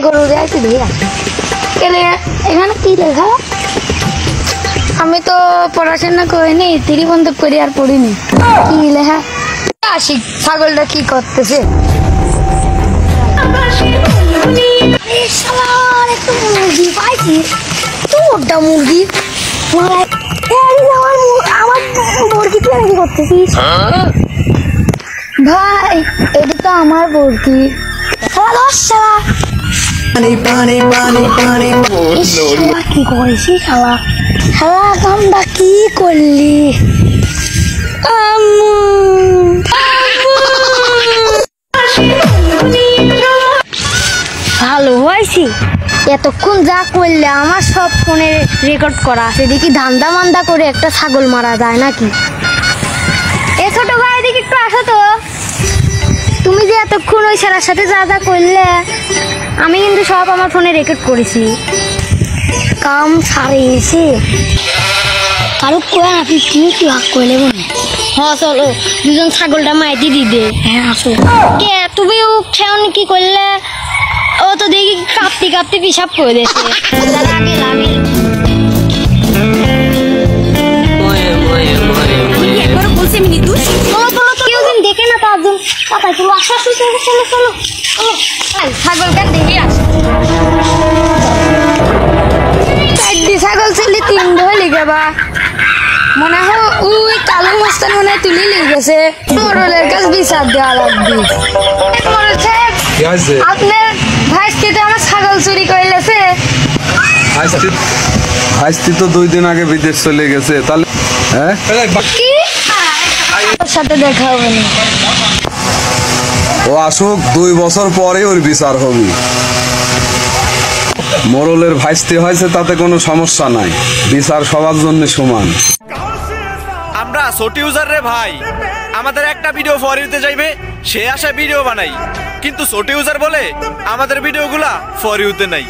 গরু যাইতে দিয়া এখানে কি লেখা? আমি তো পড়াশোনা করিনি, ত্রিবন্ধক করি আর পড়িনি। কি লেখা? আশিক ছাগলটা কি করতেছে? মুরগি পাইছি, তোরটা মুরগি আমার মুরগি তুই কি করতেছিস? ভাই এটা তো আমার মুরগি। কি করেছিস শালা? শালা কামটা কি করলি? ভালো হয়েছি, এতক্ষণ যা করলে আমার সব ফোনে রেকর্ড করা আছে। দেখি ধান্দা মান্দা করে একটা ছাগল মারা যায় নাকি? এ ছোট ভাই দেখি একটু আসো তো। তুমি যে এতক্ষণ ওই ছেলের সাথে যা যা করলে আমি কিন্তু সব আমার ফোনে রেকর্ড করেছি। কাম সারে এসে কারো কয়ে আপনি তুমি কি হাক করলে বলে? হ্যাঁ চলো দুজন ছাগলটা মাইতি দিবে। হ্যাঁ আসো। কে তুমি খেয়ে কি করলে? ও তো দেখি কাঁপতে কাঁপতে পিসাব করে দিয়েছে। লাগে লাগে কেউ দিন দেখে না তার জন্য ছাগলটা দেখে আসে। ছাগল ছেলে তিন ধরে গেবা মনে হয় ওই কালো মাস্তান মনে হয় তুলে লেগেছে। মোরলের কাছে বিচার দেওয়া লাগবে। আপনার ভাইস্তিতে আমার ছাগল চুরি করে লেছে। ভাইস্তি তো 2 দিন আগে বিদেশ চলে গেছে। তাহলে কি ওর সাথে দেখা হবে না? ও আসুক, 2 বছর পরে ওর বিচার হবে। মোরলের ভাইস্তি হয়েছে তাতে কোনো সমস্যা নাই, বিচার সবার জন্য সমান। আমরা ছোট ইউজার রে ভাই, আমাদের একটা ভিডিও ফর ইউতে যাইবে সে আশা ভিডিও বানাই, কিন্তু ছোট ইউজার বলে আমাদের ভিডিওগুলা ফর ইউতে নাই।